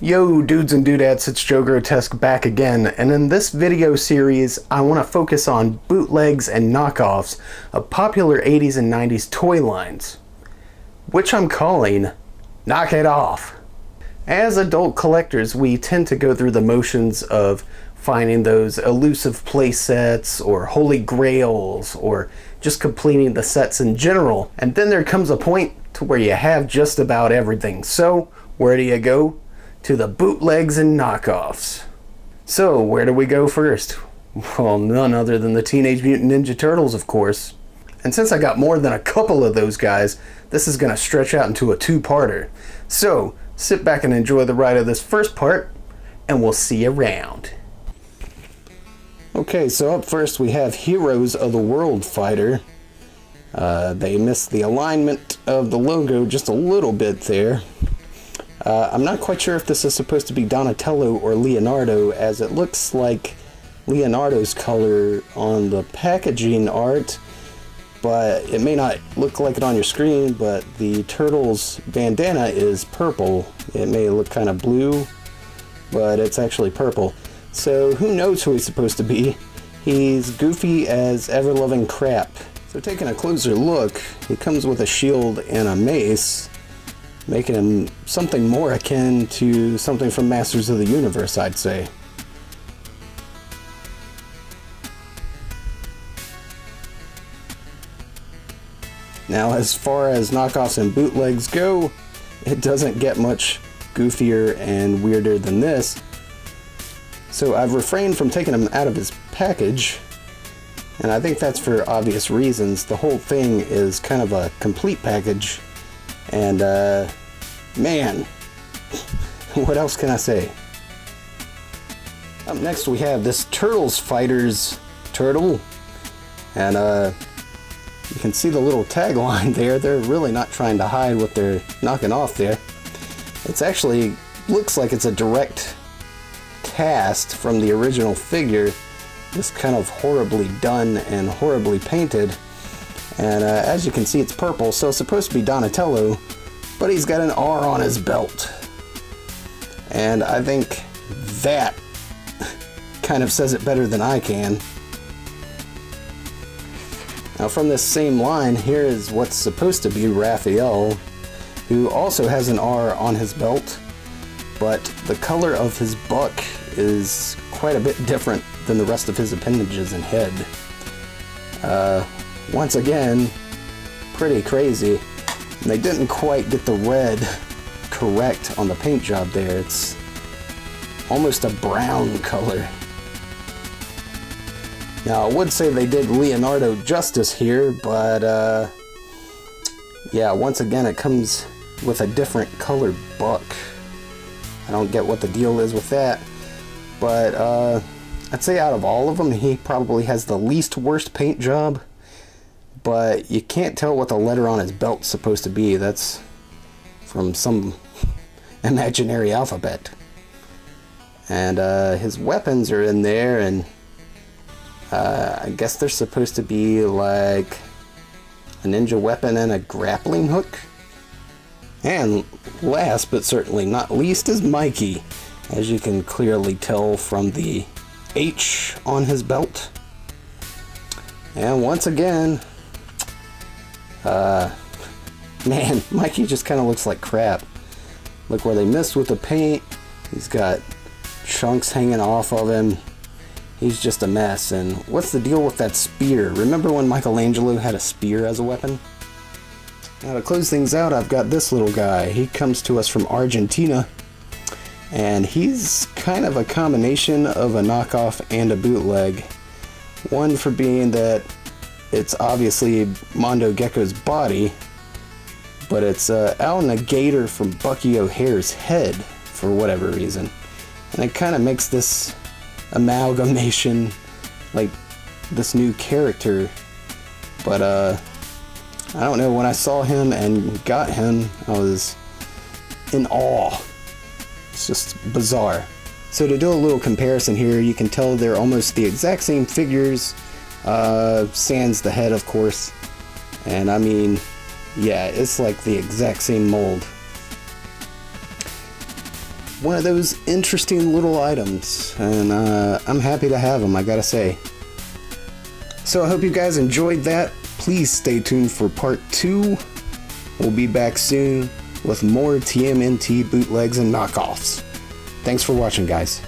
Yo dudes and dudettes, it's Joe Grotesque back again, and in this video series I want to focus on bootlegs and knockoffs of popular 80s and 90s toy lines, which I'm calling Knock It Off. As adult collectors, we tend to go through the motions of finding those elusive play sets or holy grails or just completing the sets in general, and then there comes a point to where you have just about everything. So where do you go? To the bootlegs and knockoffs. So where do we go first? Well, none other than the Teenage Mutant Ninja Turtles, of course. And since I got more than a couple of those guys, this is going to stretch out into a two-parter. So sit back and enjoy the ride of this first part, and we'll see you around. Okay, so up first we have Heroes of the World Fighter. They missed the alignment of the logo just a little bit there. I'm not quite sure if this is supposed to be Donatello or Leonardo, as it looks like Leonardo's color on the packaging art, but it may not look like it on your screen, but the Turtles bandana is purple. It may look kind of blue, but it's actually purple. So who knows who he's supposed to be? He's goofy as ever-loving crap. So taking a closer look, he comes with a shield and a mace, making him something more akin to something from Masters of the Universe, I'd say. Now, as far as knockoffs and bootlegs go, it doesn't get much goofier and weirder than this. So I've refrained from taking him out of his package, and I think that's for obvious reasons. The whole thing is kind of a complete package, and man, what else can I say? Up next we have this Turtles Fighters turtle, and you can see the little tagline there. They're really not trying to hide what they're knocking off there. It's actually looks like it's a direct cast from the original figure, just kind of horribly done and horribly painted. And as you can see, it's purple, so it's supposed to be Donatello, but he's got an R on his belt. And I think that kind of says it better than I can. Now from this same line, here is what's supposed to be Raphael, who also has an R on his belt, but the color of his buck is quite a bit different than the rest of his appendages and head. Once again, pretty crazy. They didn't quite get the red correct on the paint job there. It's almost a brown color. Now, I would say they did Leonardo justice here, but yeah, once again, it comes with a different colored buck. I don't get what the deal is with that, but I'd say out of all of them, he probably has the least worst paint job. But you can't tell what the letter on his belt's supposed to be. That's from some imaginary alphabet. And his weapons are in there, and I guess they're supposed to be like a ninja weapon and a grappling hook. And last but certainly not least is Mikey, as you can clearly tell from the H on his belt. And once again, man, Mikey just kind of looks like crap. Look where they missed with the paint. He's got chunks hanging off of him. He's just a mess. And what's the deal with that spear? Remember when Michelangelo had a spear as a weapon? Now to close things out, I've got this little guy. He comes to us from Argentina, and he's kind of a combination of a knockoff and a bootleg. One for being that it's obviously Mondo Gecko's body, but it's Alligator from Bucky O'Hare's head for whatever reason. And it kind of makes this amalgamation like this new character. But I don't know, when I saw him and got him, I was in awe. It's just bizarre. So to do a little comparison here, you can tell they're almost the exact same figures, sans the head, of course. And I mean, yeah, it's like the exact same mold. one of those interesting little items, and I'm happy to have them, I gotta say. So I hope you guys enjoyed that. Please stay tuned for part 2. We'll be back soon with more TMNT bootlegs and knockoffs. Thanks for watching, guys.